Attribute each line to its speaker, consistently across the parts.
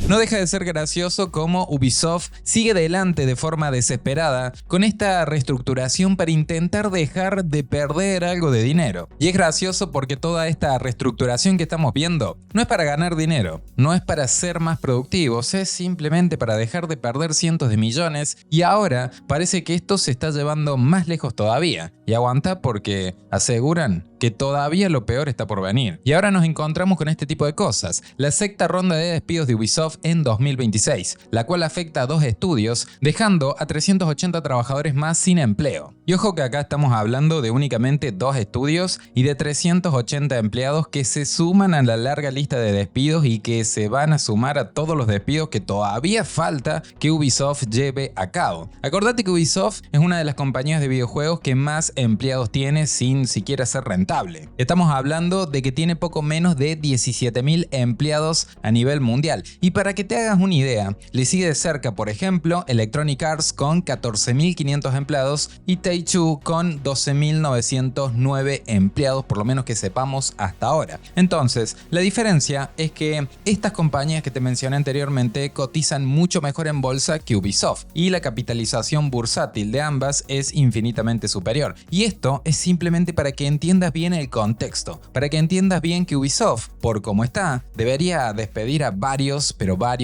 Speaker 1: No deja de ser gracioso cómo Ubisoft sigue adelante de forma desesperada con esta reestructuración para intentar dejar de perder algo de dinero. Y es gracioso porque toda esta reestructuración que estamos viendo no es para ganar dinero, no es para ser más productivos, es simplemente para dejar de perder cientos de millones, y ahora parece que esto se está llevando más lejos todavía. Y aguanta porque aseguran que todavía lo peor está por venir. Y ahora nos encontramos con este tipo de cosas. La sexta ronda de despidos de Ubisoft en 2026, la cual afecta a 2 estudios, dejando a 380 trabajadores más sin empleo. Y ojo que acá estamos hablando de únicamente 2 estudios y de 380 empleados que se suman a la larga lista de despidos y que se van a sumar a todos los despidos que todavía falta que Ubisoft lleve a cabo. Acordate que Ubisoft es una de las compañías de videojuegos que más empleados tiene sin siquiera ser rentable. Estamos hablando de que tiene poco menos de 17.000 empleados a nivel mundial. Y para que te hagas una idea, le sigue de cerca, por ejemplo, Electronic Arts con 14.500 empleados y Take-Two con 12.909 empleados, por lo menos que sepamos hasta ahora. Entonces, la diferencia es que estas compañías que te mencioné anteriormente cotizan mucho mejor en bolsa que Ubisoft y la capitalización bursátil de ambas es infinitamente superior. Y esto es simplemente para que entiendas bien el contexto, para que entiendas bien que Ubisoft, por como está, debería despedir a varios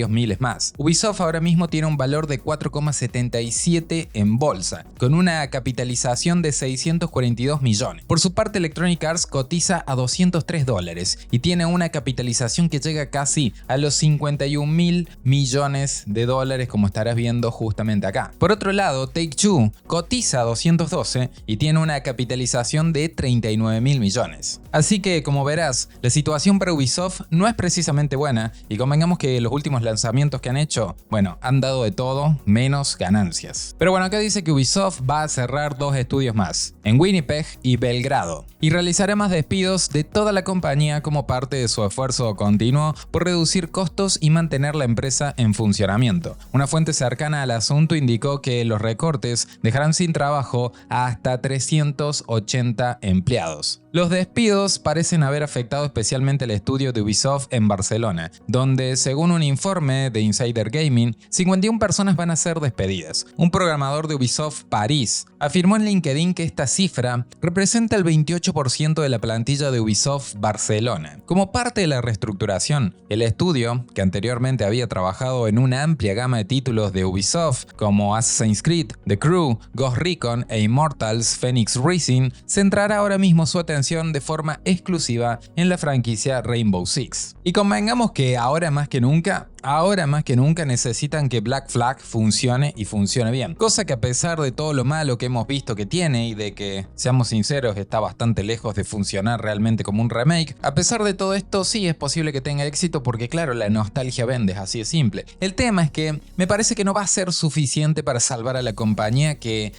Speaker 1: miles más. Ubisoft ahora mismo tiene un valor de 4,77 en bolsa, con una capitalización de 642 millones. Por su parte, Electronic Arts cotiza a $203 y tiene una capitalización que llega casi a los 51.000 millones de dólares, como estarás viendo justamente acá. Por otro lado, Take-Two cotiza a 212 y tiene una capitalización de 39.000 millones. Así que, como verás, la situación para Ubisoft no es precisamente buena y convengamos que los últimos lanzamientos que han hecho, bueno, han dado de todo menos ganancias. Pero bueno, acá dice que Ubisoft va a cerrar 2 estudios más, en Winnipeg y Belgrado, y realizará más despidos de toda la compañía como parte de su esfuerzo continuo por reducir costos y mantener la empresa en funcionamiento. Una fuente cercana al asunto indicó que los recortes dejarán sin trabajo a hasta 380 empleados. Los despidos parecen haber afectado especialmente el estudio de Ubisoft en Barcelona, donde, según un informe de Insider Gaming, 51 personas van a ser despedidas. Un programador de Ubisoft París afirmó en LinkedIn que esta cifra representa el 28% de la plantilla de Ubisoft Barcelona. Como parte de la reestructuración, el estudio, que anteriormente había trabajado en una amplia gama de títulos de Ubisoft como Assassin's Creed, The Crew, Ghost Recon e Immortals Phoenix Rising, centrará ahora mismo su atención de forma exclusiva en la franquicia Rainbow Six. Y convengamos que ahora más que nunca necesitan que Black Flag funcione y funcione bien. Cosa que, a pesar de todo lo malo que hemos visto que tiene y de que, seamos sinceros, está bastante lejos de funcionar realmente como un remake, a pesar de todo esto sí es posible que tenga éxito porque, claro, la nostalgia vende, así de simple. El tema es que me parece que no va a ser suficiente para salvar a la compañía que,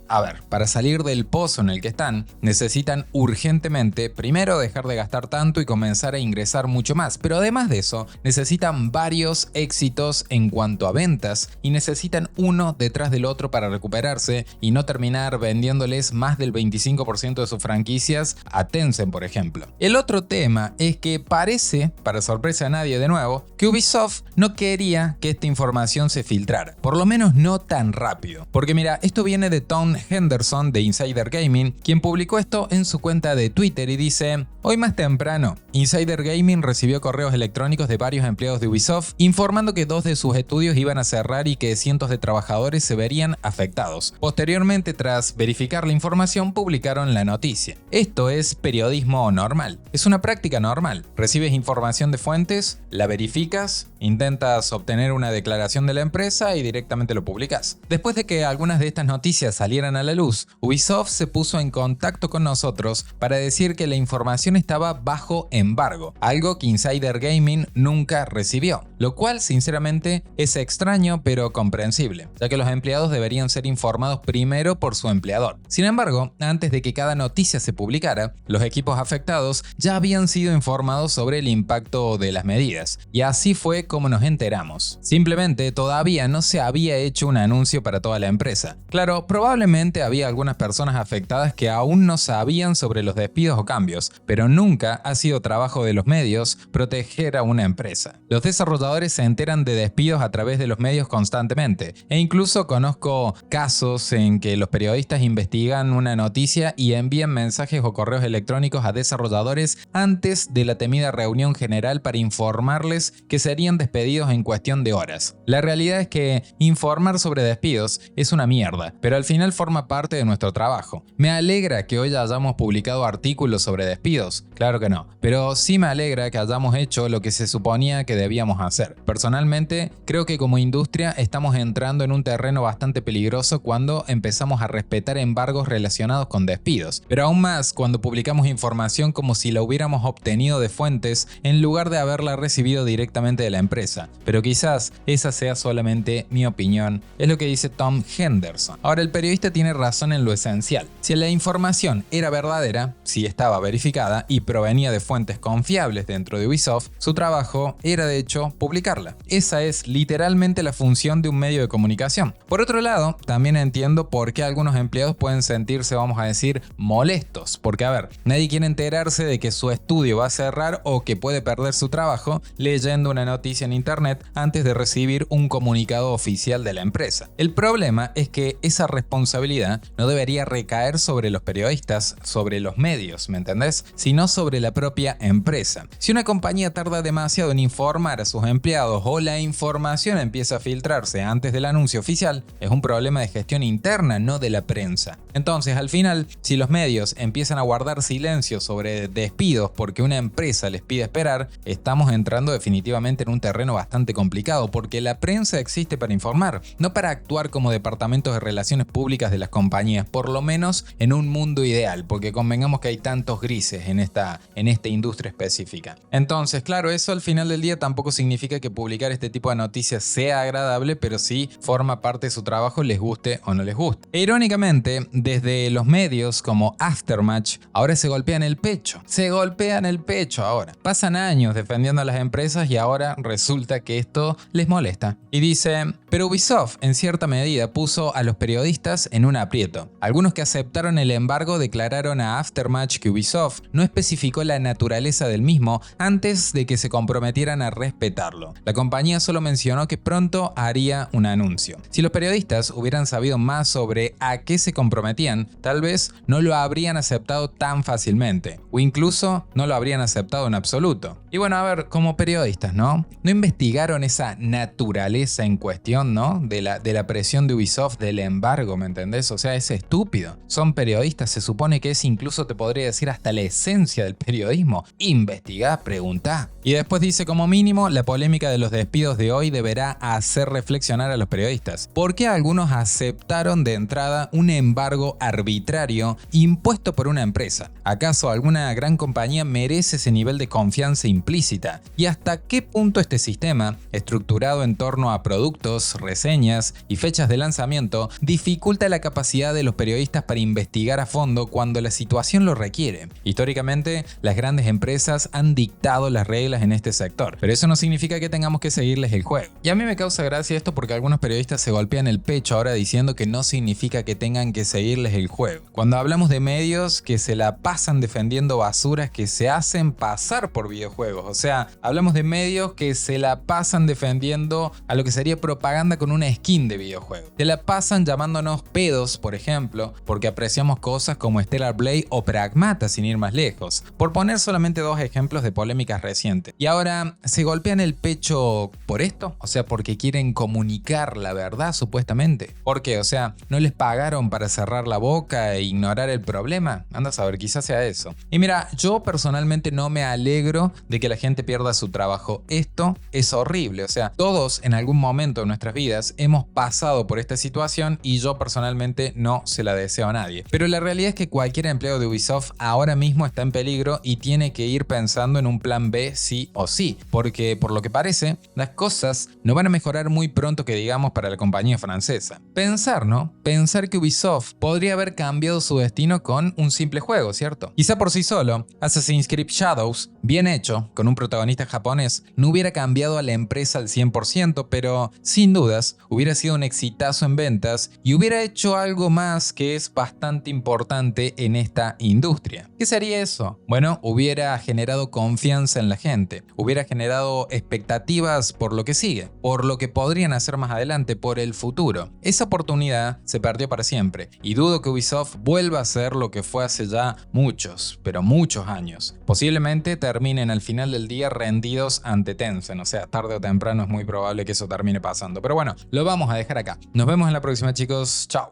Speaker 1: para salir del pozo en el que están, necesitan urgentemente primero dejar de gastar tanto y comenzar a ingresar mucho más, pero además de eso necesitan varios éxitos en cuanto a ventas y necesitan uno detrás del otro para recuperarse y no terminar vendiéndoles más del 25% de sus franquicias a Tencent, por ejemplo. El otro tema es que parece, para sorpresa de nadie de nuevo, que Ubisoft no quería que esta información se filtrara, por lo menos no tan rápido. Porque mira, esto viene de Tom Henderson de Insider Gaming, quien publicó esto en su cuenta de Twitter y dice: hoy más temprano, Insider Gaming recibió correos electrónicos de varios empleados de Ubisoft informando que 2 de sus estudios iban a cerrar y que cientos de trabajadores se verían afectados. Posteriormente, tras verificar la información, publicaron la noticia. Esto es periodismo normal, es una práctica normal. Recibes información de fuentes, la verificas, intentas obtener una declaración de la empresa y directamente lo publicas. Después de que algunas de estas noticias salieran a la luz, Ubisoft se puso en contacto con nosotros para decir que la información estaba bajo embargo, algo que Insider Gaming nunca recibió, lo cual sinceramente es extraño pero comprensible, ya que los empleados deberían ser informados primero por su empleador. Sin embargo, antes de que cada noticia se publicara, los equipos afectados ya habían sido informados sobre el impacto de las medidas, y así fue como nos enteramos. Simplemente todavía no se había hecho un anuncio para toda la empresa. Claro, probablemente había algunas personas afectadas que aún no sabían sobre los despidos o cambios, pero nunca ha sido trabajo de los medios proteger a una empresa. Los desarrolladores se enteran enteran de despidos a través de los medios constantemente. E incluso conozco casos en que los periodistas investigan una noticia y envían mensajes o correos electrónicos a desarrolladores antes de la temida reunión general para informarles que serían despedidos en cuestión de horas. La realidad es que informar sobre despidos es una mierda, pero al final forma parte de nuestro trabajo. ¿Me alegra que hoy hayamos publicado artículos sobre despidos? Claro que no, pero sí me alegra que hayamos hecho lo que se suponía que debíamos hacer. Personalmente, creo que como industria estamos entrando en un terreno bastante peligroso cuando empezamos a respetar embargos relacionados con despidos, pero aún más cuando publicamos información como si la hubiéramos obtenido de fuentes en lugar de haberla recibido directamente de la empresa. Pero quizás esa sea solamente mi opinión, es lo que dice Tom Henderson. Ahora, el periodista tiene razón en lo esencial. Si la información era verdadera, si estaba verificada y provenía de fuentes confiables dentro de Ubisoft, su trabajo era de hecho publicarla. Esa es literalmente la función de un medio de comunicación. Por otro lado, también entiendo por qué algunos empleados pueden sentirse, vamos a decir, molestos. Porque a ver, nadie quiere enterarse de que su estudio va a cerrar o que puede perder su trabajo leyendo una noticia en internet antes de recibir un comunicado oficial de la empresa. El problema es que esa responsabilidad no debería recaer sobre los periodistas, sobre los medios, ¿me entendés? Sino sobre la propia empresa. Si una compañía tarda demasiado en informar a sus empleados o la información empieza a filtrarse antes del anuncio oficial, es un problema de gestión interna, no de la prensa. Entonces, al final, si los medios empiezan a guardar silencio sobre despidos porque una empresa les pide esperar, estamos entrando definitivamente en un terreno bastante complicado, porque la prensa existe para informar, no para actuar como departamentos de relaciones públicas de las compañías, por lo menos en un mundo ideal, porque convengamos que hay tantos grises en esta industria específica. Entonces, claro, eso al final del día tampoco significa que publicar este tipo de noticias sea agradable, pero sí forma parte de su trabajo, les guste o no les guste. E irónicamente, desde los medios como Aftermatch, ahora se golpean el pecho. Se golpean el pecho ahora. Pasan años defendiendo a las empresas y ahora resulta que esto les molesta. Y dice, pero Ubisoft en cierta medida puso a los periodistas en un aprieto. Algunos que aceptaron el embargo declararon a Aftermatch que Ubisoft no especificó la naturaleza del mismo antes de que se comprometieran a respetarlo. La compañía solo mencionó que pronto haría un anuncio. Si los periodistas hubieran sabido más sobre a qué se comprometían, tal vez no lo habrían aceptado tan fácilmente, o incluso no lo habrían aceptado en absoluto. Y bueno, a ver, como periodistas, ¿no? ¿No investigaron esa naturaleza en cuestión, ¿no? De la presión de Ubisoft, del embargo, ¿me entendés? O sea, es estúpido. Son periodistas, se supone que es incluso, te podría decir, hasta la esencia del periodismo. Investigá, preguntá. Y después dice, como mínimo, la polémica de los despidos de hoy deberá hacer reflexionar a los periodistas. ¿Por qué algunos aceptaron de entrada un embargo arbitrario impuesto por una empresa? ¿Acaso alguna gran compañía merece ese nivel de confianza implícita? ¿Y hasta qué punto este sistema, estructurado en torno a productos, reseñas y fechas de lanzamiento, dificulta la capacidad de los periodistas para investigar a fondo cuando la situación lo requiere? Históricamente, las grandes empresas han dictado las reglas en este sector, pero eso no significa que tengamos que seguirles el juego. Y a mí me causa gracia esto porque algunos periodistas se golpean el pecho ahora diciendo que no significa que tengan que seguirles el juego. Cuando hablamos de medios que se la pasan defendiendo basuras que se hacen pasar por videojuegos, o sea, hablamos de medios que se la pasan defendiendo a lo que sería propaganda con una skin de videojuego. Se la pasan llamándonos pedos, por ejemplo, porque apreciamos cosas como Stellar Blade o Pragmata, sin ir más lejos, por poner solamente dos ejemplos de polémicas recientes. Y ahora, ¿se golpean el pecho por esto? O sea, porque quieren comunicar la verdad, supuestamente. ¿Por qué? O sea, ¿no les pagaron para cerrar la boca e ignorar el problema? Anda a saber, quizás sea eso. Y mira, yo personalmente no me alegro de que la gente pierda su trabajo. Esto es horrible. O sea, todos en algún momento de nuestras vidas hemos pasado por esta situación y yo personalmente no se la deseo a nadie. Pero la realidad es que cualquier empleado de Ubisoft ahora mismo está en peligro y tiene que ir pensando en un plan B sí o sí, porque por lo que parece, las cosas no van a mejorar muy pronto que digamos para la compañía francesa. Pensar, ¿no? Pensar que Ubisoft podría haber cambiado su destino con un simple juego, ¿cierto? Quizá por sí solo, Assassin's Creed Shadows, bien hecho, con un protagonista japonés, no hubiera cambiado a la empresa al 100%, pero sin dudas hubiera sido un exitazo en ventas y hubiera hecho algo más que es bastante importante en esta industria. ¿Qué sería eso? Bueno, hubiera generado confianza en la gente, hubiera generado expectativas por lo que sigue, por lo que podrían hacer más adelante, por el futuro. Esa oportunidad se perdió para siempre y dudo que Ubisoft vuelva a ser lo que fue hace ya muchos, pero muchos años. Posiblemente terminen al final del día rendidos ante Tencent, o sea, tarde o temprano es muy probable que eso termine pasando. Pero bueno, lo vamos a dejar acá. Nos vemos en la próxima, chicos. Chao.